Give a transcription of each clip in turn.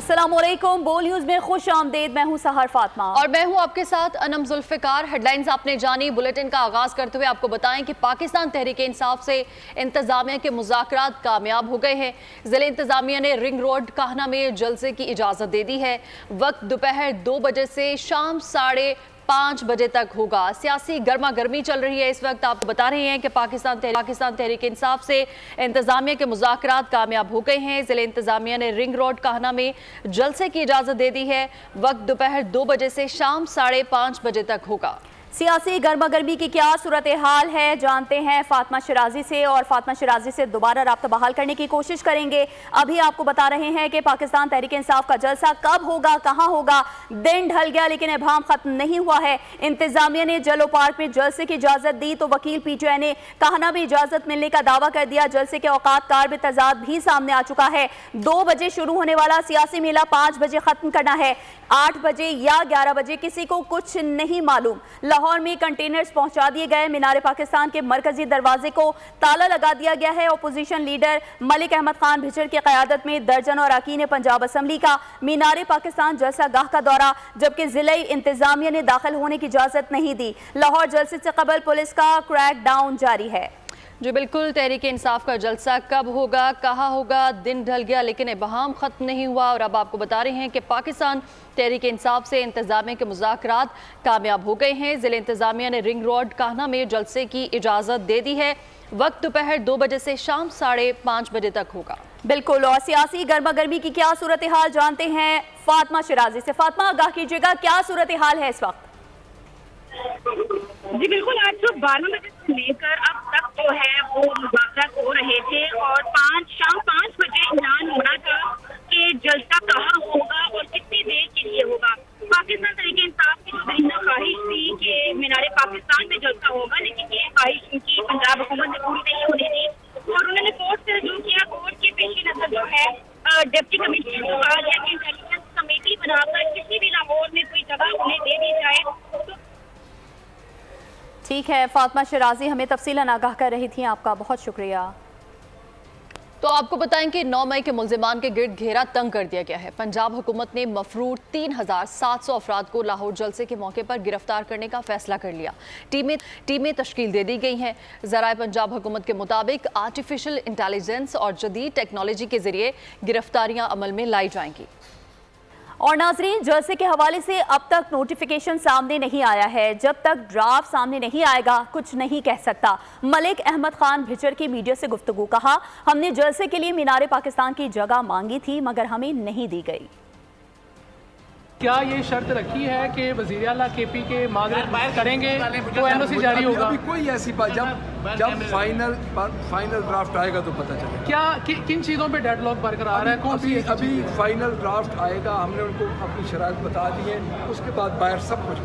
अस्सलाम वालेकुम, बोल न्यूज़ में खुश आमदेद। मैं हूं सहर फातिमा और मैं हूं आपके साथ अनम जुल्फ़िकार। हेडलाइंस आपने जानी। बुलेटिन का आगाज करते हुए आपको बताएं कि पाकिस्तान तहरीक इंसाफ से इंतजामिया के मुज़ाकरात कामयाब हो गए हैं। ज़िले इंतजामिया ने रिंग रोड काहना में जलसे की इजाज़त दे दी है। वक्त दोपहर 2 बजे से शाम 5:30 बजे तक होगा। सियासी गर्मा गर्मी चल रही है। इस वक्त आपको बता रहे हैं कि पाकिस्तान तहरीक इंसाफ से इंतजामिया के मुज़ाकरात कामयाब हो गए हैं। ज़िले इंतजामिया ने रिंग रोड काहना में जलसे की इजाज़त दे दी है। वक्त दोपहर 2 बजे से शाम 5:30 बजे तक होगा। सियासी गर्मा गर्मी की क्या सूरत हाल है, जानते हैं फातिमा शिराजी से, और फातिमा शिराजी से दोबारा राब्ता बहाल करने की कोशिश करेंगे। अभी आपको बता रहे हैं कि पाकिस्तान तहरीक इंसाफ का जलसा कब होगा, कहां होगा। दिन ढल गया लेकिन इबाम खत्म नहीं हुआ है। इंतजामिया ने जलो पार्क में जलसे की इजाजत दी तो वकील पीटीआई ने कहना भी इजाजत मिलने का दावा कर दिया। जलसे के औकात कार में तजाद भी सामने आ चुका है। 2 बजे शुरू होने वाला सियासी मेला 5 बजे खत्म करना है। 8 बजे या 11 बजे किसी को कुछ नहीं मालूम। लाहौर में कंटेनर्स पहुंचा दिए गए। मीनार पाकिस्तान के मरकजी दरवाजे को ताला लगा दिया गया है। अपोजिशन लीडर मलिक अहमद खान भिचर की क़यादत में दर्जनों अरकान पंजाब असम्बली का मीनार पाकिस्तान जलसा गाह का दौरा, जबकि ज़िले इंतजामिया ने दाखिल होने की इजाज़त नहीं दी। लाहौर जलसे से कबल पुलिस का क्रैक डाउन जारी है। जी बिल्कुल, तहरीक इंसाफ का जलसा कब होगा, कहाँ होगा। दिन ढल गया लेकिन इबाम ख़त्म नहीं हुआ। और अब आपको बता रहे हैं कि पाकिस्तान तहरीक इंसाफ से इंतजामिया के मुज़ाकरात कामयाब हो गए हैं। ज़िले इंतजामिया ने रिंग रोड काहना में जलसे की इजाज़त दे दी है। वक्त दोपहर 2 बजे से शाम 5:30 बजे तक होगा। बिल्कुल, और सियासी गर्मा गर्मी की क्या सूरत हाल जानते हैं फातिमा शिराजी से। फातिमा, आगाह कीजिएगा, क्या सूरत हाल है इस वक्त? जी बिल्कुल, आज जो 12 बजे से लेकर अब तक जो है वो मुज़ाकरात हो रहे थे और शाम 5 बजे ऐलान होना था कि जलसा कहाँ होगा और कितनी देर के लिए होगा। पाकिस्तान तहरीक इंसाफ की जो दरिंदा ख्वाहिश थी कि मीनार पाकिस्तान में जलसा होगा, लेकिन ये ख्वाहिश उनकी पंजाब हुकूमत ने पूरी नहीं होने दी और उन्होंने कोर्ट से रजू किया। कोर्ट के पेश नजर जो है डिप्टी कमिश्नर को कहा गया कि इंटेलिजेंस कमेटी बनाकर किसी भी लाहौर में कोई जगह उन्हें दे दी जाए। ठीक है, फातिमा शिराजी हमें तफसीलन आगाह कर रही थी, आपका बहुत शुक्रिया। तो आपको बताएं कि 9 मई के मुल्जिमान के गिर्द घेरा तंग कर दिया गया है। पंजाब हुकूमत ने मफरूर 3700 अफराद को लाहौर जलसे के मौके पर गिरफ्तार करने का फैसला कर लिया। टीमें तश्कील दे दी गई हैं। ज़राए पंजाब हुकूमत के मुताबिक आर्टिफिशियल इंटेलिजेंस और जदीद टेक्नोलॉजी के जरिए गिरफ्तारियां अमल में लाई जाएंगी। और नाजरीन, जलसे के हवाले से अब तक नोटिफिकेशन सामने नहीं आया है। जब तक ड्राफ्ट सामने नहीं आएगा कुछ नहीं कह सकता। मलिक अहमद खान भिचर की मीडिया से गुफ्तगू, कहा हमने जलसे के लिए मीनार पाकिस्तान की जगह मांगी थी मगर हमें नहीं दी गई। क्या ये शर्त रखी है कि वज़ीर आला केपी के मांग करेंगे तो एनओसी जारी होगा? अभी कोई ऐसी बात, जब फाइनल ड्राफ्ट आएगा तो पता चलेगा। क्या किन चीज़ों पे डेडलॉक बरकरार है? कौन सी अभी फाइनल ड्राफ्ट आएगा, हमने उनको अपनी शराइत बता दी है, उसके बाद बाहर सब कुछ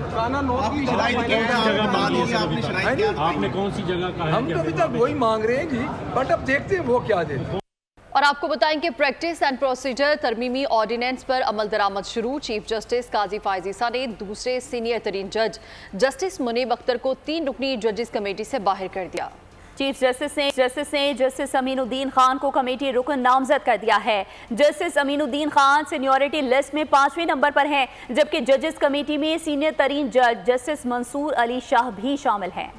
आपने कौन सी जगह का? हम तो अभी तक वही मांग रहे हैं जी, बट अब देखते हैं वो क्या देते। और आपको बताएं कि प्रैक्टिस एंड प्रोसीजर तरमीमी ऑर्डिनेंस पर अमल दरामद शुरू। चीफ जस्टिस काजी फायज ईसा ने दूसरे सीनियर तरीन जज जस्टिस मुनीब अख्तर को 3 रुकनी जजेस कमेटी से बाहर कर दिया। चीफ जस्टिस ने जस्टिस अमीनुद्दीन खान को कमेटी रुकन नामजद कर दिया है। Justice Aminuddin Khan seniority list में 5वें नंबर पर हैं, जबकि जजेस कमेटी में सीनियर तरीन जज जस्टिस मंसूर अली शाह भी शामिल हैं।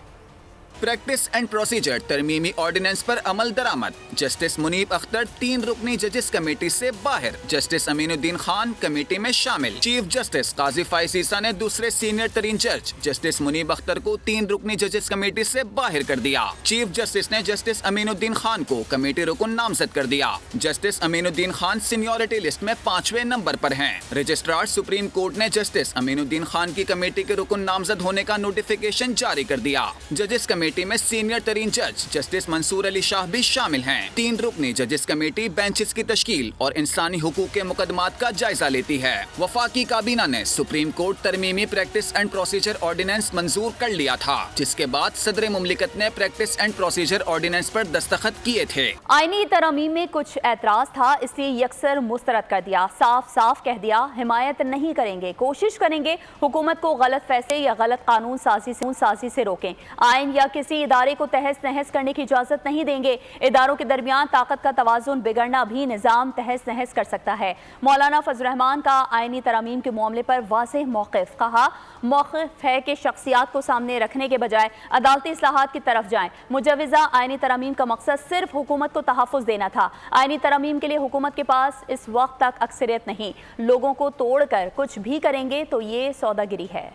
प्रैक्टिस एंड प्रोसीजर तरमीमी ऑर्डिनेंस पर अमल दरामद। जस्टिस मुनीब अख्तर 3 रुकनी जजेस कमेटी से बाहर। जस्टिस अमीनुद्दीन खान कमेटी में शामिल। चीफ जस्टिस काजी फायज ईसा ने दूसरे सीनियर तरीन जज जस्टिस मुनीब अख्तर को 3 रुकनी जजेस कमेटी से बाहर कर दिया। चीफ जस्टिस ने जस्टिस अमीनुद्दीन खान को कमेटी रुकन नामजद कर दिया। Justice Aminuddin Khan seniority list में 5वें नंबर पर हैं। रजिस्ट्रार सुप्रीम कोर्ट ने जस्टिस अमीनुद्दीन खान की कमेटी के रुकन नामजद होने का नोटिफिकेशन जारी कर दिया। जजेस कमेटी में सीनियर तरीन जज जस्टिस मंसूर अली शाह भी शामिल हैं। 3 रुकनी जजेस कमेटी बेंचेस की तश्कील और इंसानी हुकूक के मुकदमात का जायजा लेती है। वफाकी काबीना ने सुप्रीम कोर्ट तरमीमी प्रैक्टिस एंड प्रोसीजर ऑर्डिनेंस मंजूर कर लिया था, जिसके बाद सदर मुमलिकत ने प्रैक्टिस एंड प्रोसीजर ऑर्डिनेंस पर दस्तखत किए थे। आईनी तरमीम में कुछ एतराज था, इसलिए यकसर मुस्तरद कर दिया। साफ कह दिया हिमायत नहीं करेंगे, कोशिश करेंगे हुकूमत को गलत फैसले या गलत कानून साजी से रोकें। आइन या किसी इदारे को तहस नहस करने की इजाज़त नहीं देंगे। इदारों के दरमियान ताकत का तवाज़ुन बिगड़ना भी निज़ाम तहस नहस कर सकता है। मौलाना फजल रहमान का आईनी तरमीम के मामले पर वाज़ेह मौक़िफ़। कहा, मौक़िफ़ है कि शख्सियात को सामने रखने के बजाय अदालती इस्लाहात की तरफ जाएं। मुजव्वज़ा आईनी तरमीम का मकसद सिर्फ हुकूमत को तहफ़्फ़ुज़ देना था। आईनी तरमीम के लिए हुकूमत के पास इस वक्त तक अक्सरियत नहीं। लोगों को तोड़कर कुछ भी करेंगे तो ये सौदागिरी है।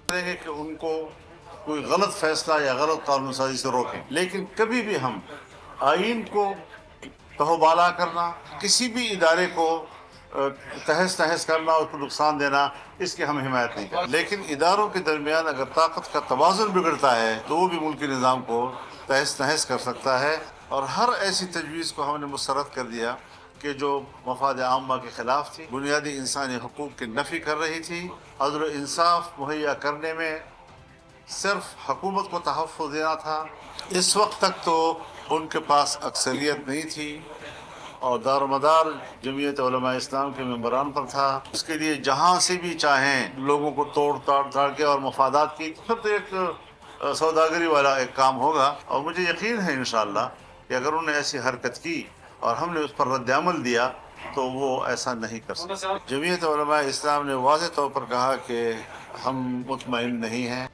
कि उनको कोई गलत फैसला या गलत कानून साजी से रोकें, लेकिन कभी भी हम आइन को तहबाला करना, किसी भी इदारे को तहस नहस करना, उसको नुकसान देना, इसकी हम हिमायत नहीं करते। लेकिन इदारों के दरमियान अगर ताकत का तवाज़ुन बिगड़ता है तो वो भी मुल्की निज़ाम को तहस नहस कर सकता है। और हर ऐसी तजवीज़ को हमने मुस्तरद कर दिया कि जो मफाद आम्मा के ख़िलाफ़ थी, बुनियादी इंसानी हुकूक़ की नफ़ी कर रही थी। अदल इंसाफ मुहैया करने में सिर्फ हुकूमत को तहफ़्फ़ुज़ देना था। इस वक्त तक तो उनके पास अक्सरियत नहीं थी और दारोमदार जमीयत उलमा इस्लाम के मेंबरान पर था। उसके लिए जहाँ से भी चाहें लोगों को तोड़ ताड़ के और मफादात की, फिर तो एक सौदागरी वाला एक काम होगा। और मुझे यकीन है इंशाअल्लाह कि अगर उन्होंने ऐसी हरकत की और हमने उस पर रद्द-ए-अमल दिया तो वो ऐसा नहीं कर सकते। जमीयत उलमा इस्लाम ने वाज़ेह तौर पर कहा कि हम मुतमईन नहीं हैं।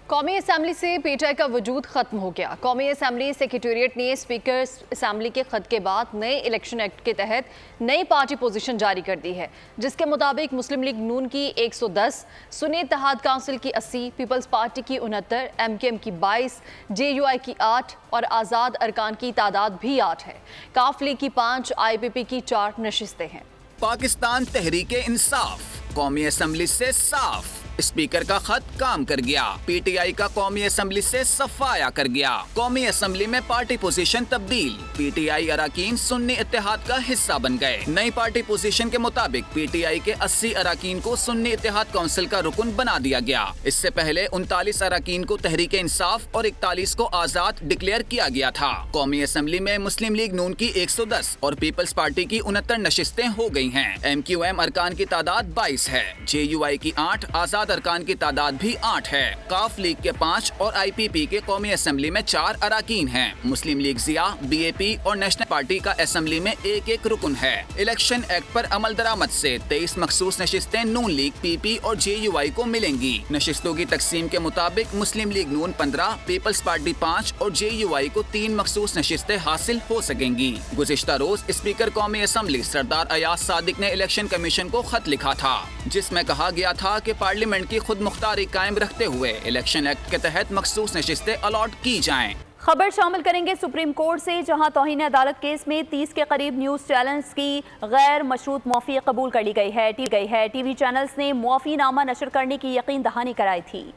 कौमी असम्बली से पीटीआई का वजूद ख़त्म हो गया। कौमी असम्बली सेक्रेटेरिएट ने स्पीकर असम्बली के ख़त के बाद नए इलेक्शन एक्ट के तहत नई पार्टी पोजीशन जारी कर दी है, जिसके मुताबिक मुस्लिम लीग नून की 110, सुन्नी इत्तेहाद काउंसिल की 80, पीपल्स पार्टी की 69, MKM की 22, JUI की 8 और आज़ाद अरकान की तादाद भी 8 है। काफ लीग की 5, IPP की 4 नशिस्तें हैं। पाकिस्तान तहरीके इंसाफ कौमी असम्बली से साफ। स्पीकर का खत काम कर गया। पीटीआई का कौमी असम्बली से सफाया कर गया। कौमी असम्बली में पार्टी पोजीशन तब्दील। पीटीआई अराकीन सुन्नी इत्तेहाद का हिस्सा बन गए। नई पार्टी पोजीशन के मुताबिक पीटीआई के 80 अराकीन को सुन्नी इत्तेहाद काउंसिल का रुकन बना दिया गया। इससे पहले 39 अराकीन को तहरीके इंसाफ और 41 को आजाद डिक्लेयर किया गया था। कौमी असम्बली में मुस्लिम लीग नून की 110 और पीपल्स पार्टी की 69 नशिस्तें हो गई हैं। MQM अरकान की तादाद 22 है। JUI की 8, आजाद अरकान की तादाद भी 8 है। काफ लीग के 5 और IPP के कौमी असम्बली में 4 अराकीन हैं। मुस्लिम लीग जिया, BAP और नेशनल पार्टी का असम्बली में एक रुकन है। इलेक्शन एक्ट पर अमल दरामद से 23 मखसूस नशिस्तें नून लीग, PP और JUI को मिलेंगी। नशिस्तों की तकसीम के मुताबिक मुस्लिम लीग नून 15, पीपल्स पार्टी 5 और JUI को 3 मखसूस नशिस्तें हासिल हो सकेंगी। गुज़िश्ता रोज स्पीकर कौमी असम्बली सरदार अयाज सादिक ने इलेक्शन कमीशन को खत लिखा था, जिसमें कहा गया था कि पार्लियामेंट की खुद मुख्तारी कायम रखते हुए इलेक्शन एक्ट के तहत मखसूस नशिस्तें अलॉट की जाएं। खबर शामिल करेंगे सुप्रीम कोर्ट से, जहां तौहीन अदालत केस में 30 के करीब न्यूज़ चैनल्स की गैर मशरूत मुआफ़ी कबूल कर ली गई है। TV चैनल्स ने मुआफ़ीनामा नशर करने की यकीन दहानी कराई थी।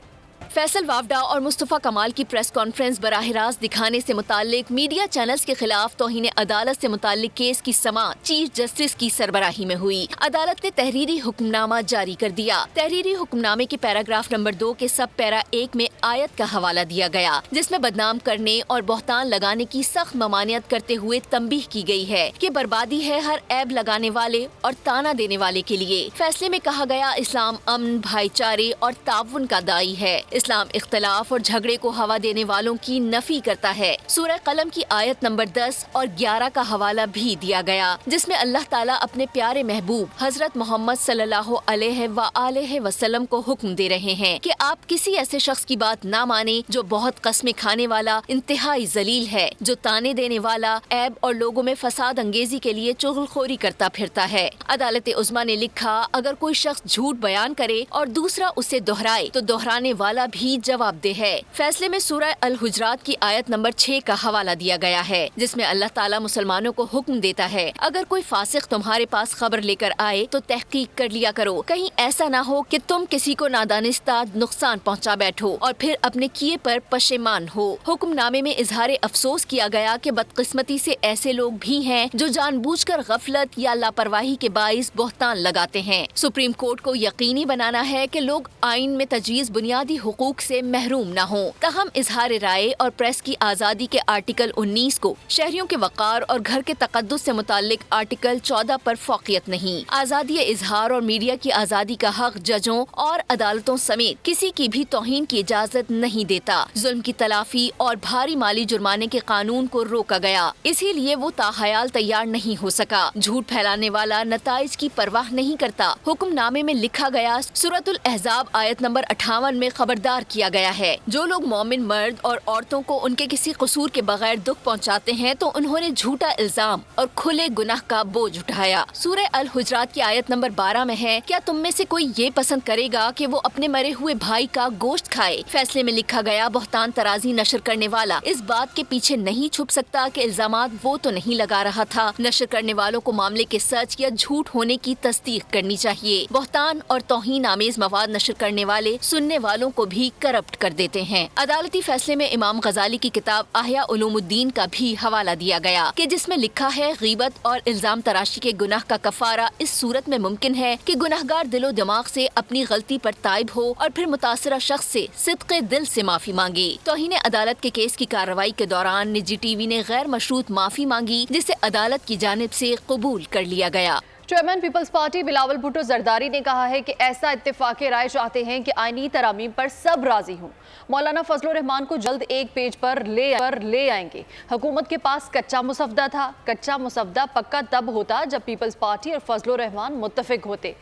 फैसल वावडा और मुस्तफ़ा कमाल की प्रेस कॉन्फ्रेंस बराह रास्त दिखाने से मुताल्लिक मीडिया चैनल्स के खिलाफ तौहीन अदालत से मुताल्लिक केस की समाअत चीफ जस्टिस की सरबराही में हुई। अदालत ने तहरीरी हुक्मनामा जारी कर दिया। तहरीरी हुक्मनामे के पैराग्राफ नंबर 2 के सब पैरा 1 में आयत का हवाला दिया गया, जिसमें बदनाम करने और बहतान लगाने की सख्त ममानियत करते हुए तंबीह की गई है कि बर्बादी है हर ऐब लगाने वाले और ताना देने वाले के लिए। फैसले में कहा गया, इस्लाम अमन, भाईचारे और ताउन का दाई है। इस्लाम इख्तलाफ और झगड़े को हवा देने वालों की नफी करता है। सूरह कलम की आयत नंबर 10 और 11 का हवाला भी दिया गया, जिसमें अल्लाह ताला अपने प्यारे महबूब हजरत मोहम्मद सल्लल्लाहु अलैहि वसल्लम को हुक्म दे रहे हैं कि आप किसी ऐसे शख्स की बात ना माने जो बहुत कस्में खाने वाला, इंतहाई जलील है, जो ताने देने वाला, ऐब और लोगों में फसाद अंगेजी के लिए चुगलखोरी करता फिरता है। अदालत उज़्मा ने लिखा, अगर कोई शख्स झूठ बयान करे और दूसरा उसे दोहराए तो दोहराने वाला भी जवाबदेह है। फैसले में सूरह अल हुजरात की आयत नंबर 6 का हवाला दिया गया है, जिसमें अल्लाह ताला मुसलमानों को हुक्म देता है, अगर कोई फासिक तुम्हारे पास खबर लेकर आए तो तहकीक कर लिया करो, कहीं ऐसा ना हो कि तुम किसी को नादानिस्ता नुकसान पहुंचा बैठो और फिर अपने किए पर पशेमान हो। हुक्मनामे में इजहार अफसोस किया गया कि बदकिस्मती से ऐसे लोग भी हैं जो जानबूझकर गफलत या लापरवाही के बाइस बहतान लगाते हैं। सुप्रीम कोर्ट को यकीनी बनाना है कि लोग आइन में तजवीज़ बुनियादी हुकूक حقوق سے محروم نہ ہوں. تاہم اظہار رائے اور پریس کی آزادی کے آرٹیکل 19 کو شہریوں کے وقار اور گھر کے تقدس سے متعلق آرٹیکل 14 پر فوقیت نہیں. آزادی اظہار اور میڈیا کی آزادی کا حق ججوں اور عدالتوں سمیت کسی کی بھی توہین کی اجازت نہیں دیتا. ظلم کی تلافی اور بھاری مالی جرمانے کے قانون کو روکا گیا، اسی لیے وہ تاحیال تیار نہیں ہو سکا. جھوٹ پھیلانے والا نتائج کی پرواہ نہیں کرتا. حکم نامے میں لکھا گیا، سورۃ الاحزاب آیت نمبر 58 میں خبردار کیا گیا ہے، جو لوگ مومن مرد اور عورتوں کو ان کے کسی قصور کے بغیر دکھ پہنچاتے ہیں تو انہوں نے جھوٹا الزام اور کھلے گناہ کا بوجھ اٹھایا. سورہ الحجرات کی آیت نمبر 12 میں ہے، کیا تم میں سے کوئی یہ پسند کرے گا کہ وہ اپنے مرے ہوئے بھائی کا گوشت کھائے؟ فیصلے میں لکھا گیا، بہتان ترازی نشر کرنے والا اس بات کے پیچھے نہیں چھپ سکتا کہ الزامات وہ تو نہیں لگا رہا تھا. نشر کرنے والوں کو معاملے کے سچ یا جھوٹ ہونے کی تصدیق کرنی چاہیے. بہتان اور توہین آمیز مواد نشر کرنے والے سننے والوں کو بھی کرپٹ کر دیتے ہیں. عدالتی فیصلے میں امام غزالی کی کتاب احیاء علوم الدین کا بھی حوالہ دیا گیا کہ جس میں لکھا ہے، غیبت اور الزام تراشی کے گناہ کا کفارہ اس صورت میں ممکن ہے کہ گناہگار دل و دماغ سے اپنی غلطی پر تائب ہو اور پھر متاثرہ شخص سے صدق دل سے معافی مانگے. توہین عدالت کے کیس کی کارروائی کے دوران نجی ٹی وی نے غیر مشروط معافی مانگی، جسے عدالت کی جانب سے قبول کر لیا گیا. چیئرمین پیپلز پارٹی بلاول بھٹو زرداری نے کہا ہے کہ ایسا اتفاق رائے چاہتے ہیں کہ آئینی ترامیم پر سب راضی ہوں. مولانا فضل الرحمان کو جلد ایک پیج پر لے آئیں گے. حکومت کے پاس کچا مسودہ تھا. کچا مسودہ پکا تب ہوتا جب پیپلز پارٹی اور فضل الرحمان متفق ہوتے.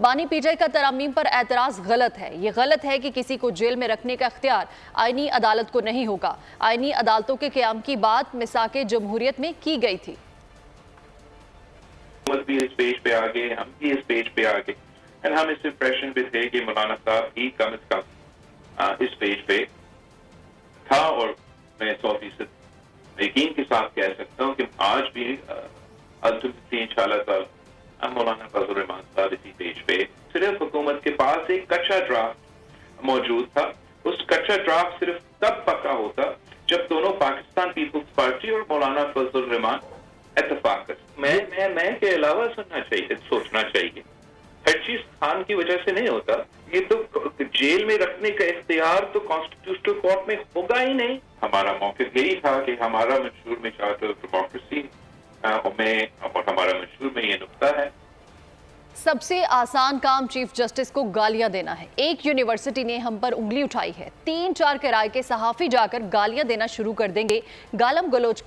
بانی پی جے کا ترامیم پر اعتراض غلط ہے. یہ غلط ہے کہ کسی کو جیل میں رکھنے کا اختیار آئینی عدالت کو نہیں ہوگا. آئینی عدالتوں کے قیام کی بات میثاق جمہوریت میں کی گئی تھی. حکومت بھی اس پیج پہ آگے، ہم بھی اس پیج پہ آگے، اور ہم اس امپریشن پہ تھے کہ مولانا صاحب بھی کم از کم اس پیج پہ تھا. اور میں 100% یقین کے ساتھ کہہ سکتا ہوں کہ آج بھی الٹیمیٹلی انشاءاللہ تعالی ہم مولانا فضل الرحمان صاحب اسی پیج پہ. صرف حکومت کے پاس ایک کچا ڈرافٹ موجود تھا. اس کچا ڈرافٹ صرف تب پکا ہوتا جب دونوں پاکستان پیپلز پارٹی اور مولانا فضل الرحمان اتفاق کر. میں کے علاوہ سوچنا چاہیے. ہر چیز خان کی وجہ سے نہیں ہوتا. یہ تو جیل میں رکھنے کا اختیار تو کانسٹیٹیوشنل کورٹ میں ہوگا ہی نہیں. ہمارا موقف یہی تھا کہ ہمارا منشور میں چارٹر آف ڈیموکریسی اور ہمارا منشور میں یہ نقطہ ہے. سب سے آسان کام چیف جسٹس کو گالیاں دینا ہے. ایک یونیورسٹی نے ہم پر انگلی اٹھائی ہے. 3-4 کرائے کے صحافی جا کر گالیاں دینا شروع کر دیں گے. گالم گلوچ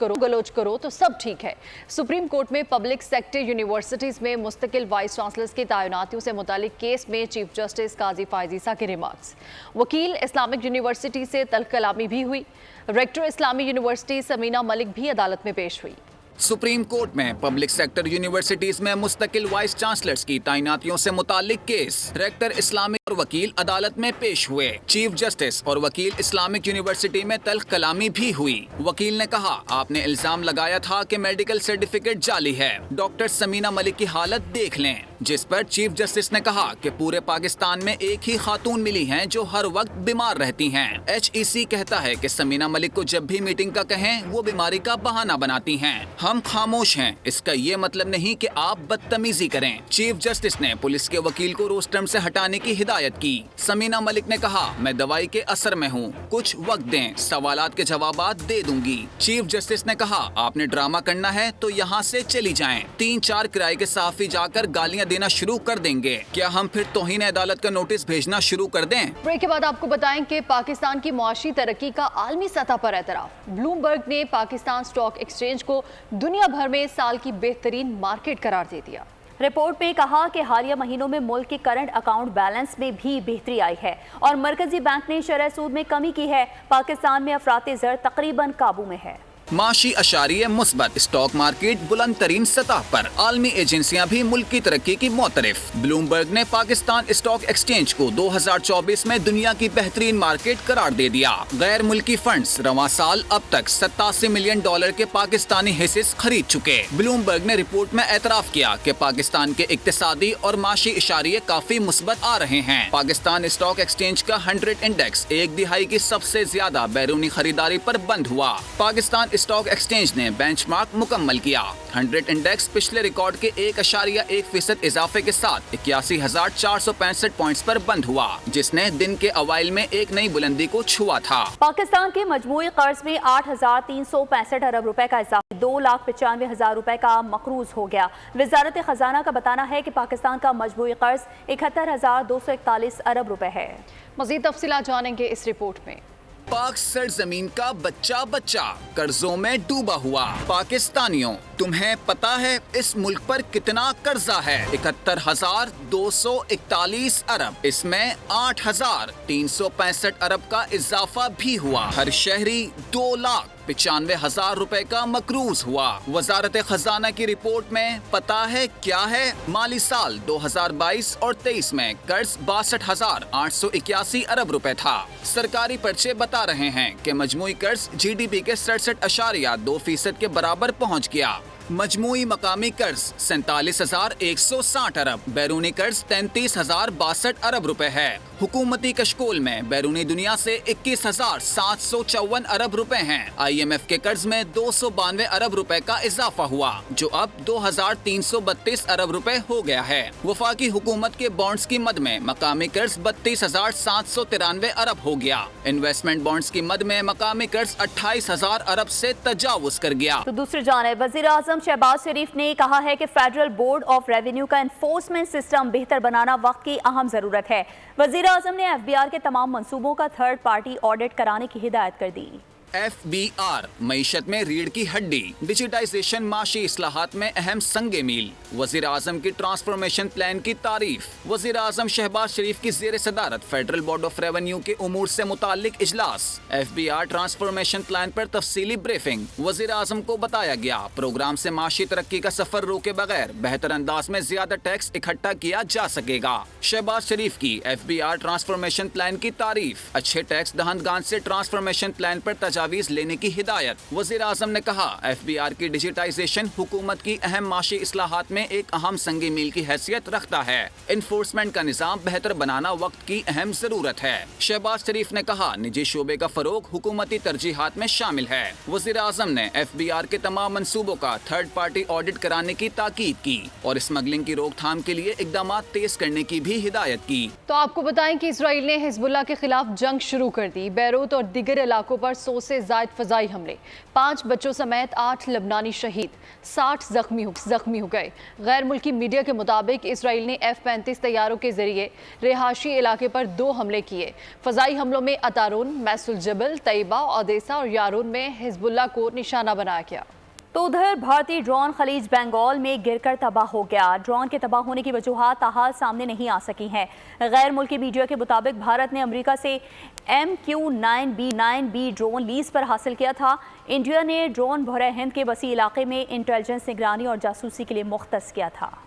کرو تو سب ٹھیک ہے. سپریم کورٹ میں پبلک سیکٹر یونیورسٹیز میں مستقل وائس چانسلرز کی تعیناتیوں سے متعلق کیس میں چیف جسٹس قاضی فائز عیسیٰ کے ریمارکس. وکیل اسلامک یونیورسٹی سے تلخ کلامی بھی ہوئی. ریکٹر اسلامی یونیورسٹی سمینہ ملک بھی عدالت میں پیش ہوئی. سپریم کورٹ میں پبلک سیکٹر یونیورسٹیز میں مستقل وائس چانسلرز کی تعیناتیوں سے متعلق کیس. ریکٹر اسلامک اور وکیل عدالت میں پیش ہوئے. چیف جسٹس اور وکیل اسلامک یونیورسٹی میں تلخ کلامی بھی ہوئی. وکیل نے کہا، آپ نے الزام لگایا تھا کہ میڈیکل سرٹیفکیٹ جعلی ہے. ڈاکٹر سمینہ ملک کی حالت دیکھ لیں. جس پر چیف جسٹس نے کہا کہ پورے پاکستان میں ایک ہی خاتون ملی ہیں جو ہر وقت بیمار رہتی ہیں. HEC کہتا ہے کہ سمینہ ملک کو جب بھی میٹنگ کا کہیں وہ بیماری کا بہانہ بناتی ہیں. ہم خاموش ہیں، اس کا یہ مطلب نہیں کہ آپ بدتمیزی کریں. چیف جسٹس نے پولیس کے وکیل کو روسٹرم سے ہٹانے کی ہدایت کی. سمینہ ملک نے کہا، میں دوائی کے اثر میں ہوں، کچھ وقت دیں، سوالات کے جوابات دے دوں گی. چیف جسٹس نے کہا، آپ نے ڈرامہ کرنا ہے تو یہاں سے چلی جائیں. 3-4 کرائے کے صحافی جا کر گالیاں دینا شروع کر دیں گے. کیا ہم پھر توہین عدالت کا نوٹس بھیجنا شروع کر دیں؟ بریک کے بعد آپ کو بتائیں کہ پاکستان کی معاشی ترقی کا عالمی سطح پر اعتراف. بلومبرگ نے پاکستان اسٹاک ایکسچینج کو دنیا بھر میں سال کی بہترین مارکیٹ قرار دے دیا. رپورٹ میں کہا کہ حالیہ مہینوں میں ملک کے کرنٹ اکاؤنٹ بیلنس میں بھی بہتری آئی ہے اور مرکزی بینک نے شرح سود میں کمی کی ہے. پاکستان میں افراط زر تقریباً قابو میں ہے. معاشی اشاریہ مثبت، اسٹاک مارکیٹ بلند ترین سطح پر. عالمی ایجنسیاں بھی ملک کی ترقی کی معترف. بلومبرگ نے پاکستان اسٹاک ایکسچینج کو 2024 میں دنیا کی بہترین مارکیٹ قرار دے دیا. غیر ملکی فنڈز رواں سال اب تک $87 ملین کے پاکستانی حصص خرید چکے. بلومبرگ نے رپورٹ میں اعتراف کیا کہ پاکستان کے اقتصادی اور معاشی اشاریہ کافی مثبت آ رہے ہیں. پاکستان اسٹاک ایکسچینج کا 100 انڈیکس 1/2 کی سب سے زیادہ بیرونی خریداری پر بند ہوا. پاکستان स्टॉक एक्सचेंज ने बेंचमार्क मुकम्मल किया। 100 इंडेक्स पिछले रिकॉर्ड के 1.1% इजाफे के साथ 81,465 पॉइंट्स पर बंद हुआ, जिसने दिन के अवाइल में एक नई बुलंदी को छुआ था। पाकिस्तान के मजमूई कर्ज में 8,365 अरब रुपए का इजाफा 2,95,000 रुपए का मकरूज हो गया। वजारत खजाना का बताना है कि पाकिस्तान का मजमूई कर्ज 71,241 अरब रुपए है। मजीद तफसीलात जानेंगे इस रिपोर्ट में। पाक सरजमीन का बच्चा बच्चा कर्जों में डूबा हुआ। पाकिस्तानियों, तुम्हें पता है इस मुल्क पर कितना कर्जा है? 71,241 अरब। इसमें 8,365 अरब का इजाफा भी हुआ। हर शहरी 2,95,000 रुपए का मकरूज हुआ। वजारत खजाना की रिपोर्ट में पता है क्या है? माली साल 2022 और 23 में कर्ज 62,881 अरब रुपए था। सरकारी पर्चे बता रहे हैं कि मजमूई कर्ज GDP के 67.2% के बराबर पहुंच गया। मजमूई मकामी कर्ज 47,160 अरब, बैरूनी कर्ज 33,062 अरब रुपए है। हुकूमती कशकोल में बैरूनी दुनिया से 21,754 अरब रुपए हैं। IMF के कर्ज में 292 अरब रुपए का इजाफा हुआ, जो अब 2,332 अरब रुपए हो गया है। वफाकी हुकूमत के बॉन्ड्स की मद में मकामी कर्ज 32,793 अरब हो गया। इन्वेस्टमेंट बॉन्ड्स की मद में मकामी कर्ज 28,000 अरब से तजावुज कर गया। तो दूसरी जानिब वज़ीर आज़म शहबाज शरीफ ने कहा है कि फेडरल बोर्ड ऑफ रेवेन्यू का एनफोर्समेंट सिस्टम बेहतर बनाना वक्त की अहम जरूरत है। वज़ीर आज़म ने FBR के तमाम मंसूबों का थर्ड पार्टी ऑडिट कराने की हिदायत कर दी। FBR मईशत में रीढ़ की हड्डी, डिजिटाइजेशन माशी इस्लाहात में अहम संगे मील। वज़ीर आज़म की ट्रांसफॉर्मेशन प्लान की तारीफ। वज़ीर आज़म शहबाज शरीफ की ज़ेर सदारत फेडरल बोर्ड ऑफ रेवेन्यू के उमूर से मुताल्लिक इजलास। FBR ट्रांसफॉर्मेशन प्लान पर तफसीली ब्रीफिंग। वज़ीर आज़म को बताया गया प्रोग्राम से माशी तरक्की का सफर रोके बगैर बेहतर अंदाज में ज्यादा टैक्स इकट्ठा किया जा सकेगा। शहबाज शरीफ की FBR ट्रांसफॉर्मेशन प्लान की तारीफ। अच्छे टैक्स दहंदगान से ट्रांसफॉर्मेशन प्लान पर तजावीज़ लेने की हिदायत। वज़ीर आज़म ने कहा FBR की डिजिटाइजेशन हुकूमत की अहम माशी इस्लाहात में एक अहम संगी मील की हैसियत रखता है। इन्फोर्समेंट का निज़ाम बेहतर बनाना वक्त की अहम जरूरत है। शहबाज शरीफ ने कहा निजी शोबे का फरोग हुकूमती तरजीहात में शामिल है। वज़ीर आज़म ने FBR के तमाम मंसूबों का थर्ड पार्टी ऑडिट कराने की ताकीद की और स्मगलिंग की रोकथाम के लिए इकदाम तेज करने की भी हिदायत की। तो आपको बताएं कि इसराइल ने हिजबुल्लाह के खिलाफ जंग शुरू कर दी। बैरूत और दीगर इलाकों पर 100 से ज़ायद फ़ज़ाई हमले, 5 बच्चों समेत 8 लबनानी शहीद, 60 जख्मी हो गए। गैर मुल्की मीडिया के मुताबिक इसराइल ने F-35 तैयारों के जरिए रिहायशी इलाके पर 2 हमले किए। फ़ज़ाई हमलों में अतारून, मैसुल जबल, तैयबा, ओदेसा और यारून में हिजबुल्लाह को निशाना बनाया गया। तो उधर भारतीय ड्रोन खलीज बंगाल में गिरकर तबाह हो गया। ड्रोन के तबाह होने की वजूहात ताहाल सामने नहीं आ सकी हैं। गैर मुल्की मीडिया के मुताबिक भारत ने अमेरिका से MQ-9B-9B ड्रोन लीज पर हासिल किया था। इंडिया ने ड्रोन बहरे हिंद के वसी इलाके में इंटेलिजेंस, निगरानी और जासूसी के लिए मुख्तस किया था।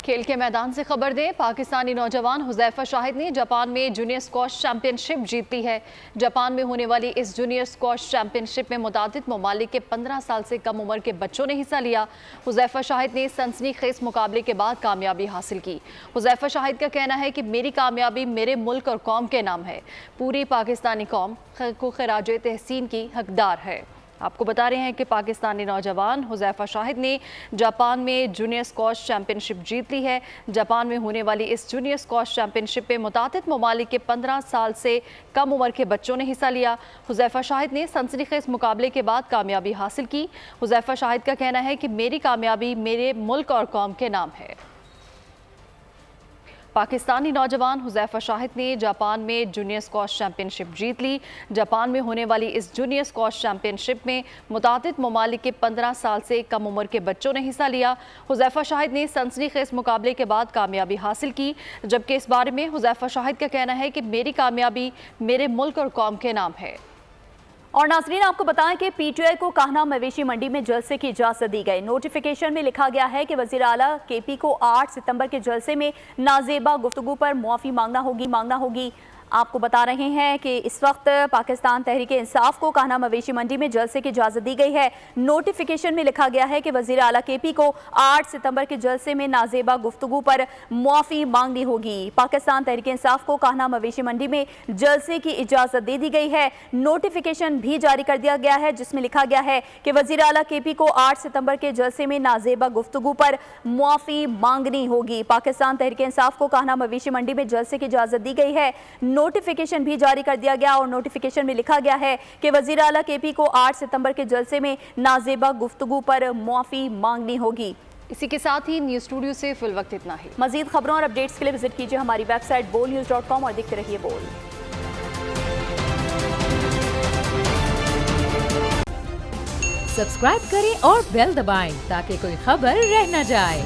खेल के मैदान से खबर दें, पाकिस्तानी नौजवान हुज़ैफा शाहिद ने जापान में जूनियर स्क्वॉश चैंपियनशिप जीत ली है। जापान में होने वाली इस जूनियर स्क्वॉश चैंपियनशिप में मुतादिद ममालिक के 15 साल से कम उम्र के बच्चों ने हिस्सा लिया। हुज़ैफा शाहिद ने सनसनीखेज मुकाबले के बाद कामयाबी हासिल की। हुज़ैफा शाहिद का कहना है कि मेरी कामयाबी मेरे मुल्क और कौम के नाम है। पूरी पाकिस्तानी कौम को खराज तहसीन की हकदार है। आपको बता रहे हैं कि पाकिस्तानी नौजवान हुज़ैफा शाहिद ने जापान में जूनियर स्क्वॉश चैंपियनशिप जीत ली है। जापान में होने वाली इस जूनियर स्क्वॉश चैंपियनशिप में मुतादिद ममालिक के 15 साल से कम उम्र के बच्चों ने हिस्सा लिया। हुज़ैफा शाहिद ने सनसनीखेज मुकाबले के बाद कामयाबी हासिल की। हुज़ैफा शाहिद का कहना है कि मेरी कामयाबी मेरे मुल्क और कौम के नाम है। पाकिस्तानी नौजवान हुज़ैफा शाहिद ने जापान में जूनियर स्क्वॉश चैंपियनशिप जीत ली। जापान में होने वाली इस जूनियर स्क्वॉश चैंपियनशिप में मुतादिद ममालिक के 15 साल से कम उम्र के बच्चों ने हिस्सा लिया। हुज़ैफा शाहिद ने सनसनीखेज मुकाबले के बाद कामयाबी हासिल की, जबकि इस बारे में हुज़ैफा शाहिद का कहना है कि मेरी कामयाबी मेरे मुल्क और कौम के नाम है। और नाज़रीन, आपको बताएं कि PTI को कान्हा मवेशी मंडी में जलसे की इजाज़त दी गई। नोटिफिकेशन में लिखा गया है कि वज़ीर आला KP को 8 सितंबर के जलसे में नाजेबा गुफ्तगू पर मुआफ़ी मांगना होगी। آپ کو بتا رہے ہیں کہ اس وقت پاکستان تحریک انصاف کو کانا مویشی منڈی میں جلسے کی اجازت دی گئی ہے۔ نوٹیفیکیشن میں لکھا گیا ہے کہ وزیر اعلیٰ کے پی کو 8 ستمبر کے جلسے میں نازیبہ گفتگو پر معافی مانگنی ہوگی۔ پاکستان تحریک انصاف کو کانا مویشی منڈی میں جلسے کی اجازت دے دی گئی ہے۔ نوٹیفیکیشن بھی جاری کر دیا گیا ہے جس میں لکھا گیا ہے کہ وزیر اعلیٰ کے پی کو 8 ستمبر کے جلسے میں نازیبہ گفتگو پر معافی مانگنی ہوگی۔ پاکستان تحریک انصاف کو کانا مویشی منڈی میں جلسے کی اجازت دی گئی ہے۔ نوٹیفیکیشن بھی جاری کر دیا گیا اور نوٹیفیکیشن میں لکھا گیا ہے کہ وزیر اعلیٰ کے پی کو 8 ستمبر کے جلسے میں نازیبہ گفتگو پر معافی مانگنی ہوگی۔ اسی کے ساتھ ہی نیوز اسٹوڈیو سے فی الوقت اتنا ہی۔ مزید خبروں اور اپڈیٹس کے لیے وزٹ کیجیے ہماری ویب سائٹ bolnews.com اور دیکھتے رہیے بول۔ سبسکرائب کریں اور بیل دبائیں تاکہ کوئی خبر رہ نہ جائے۔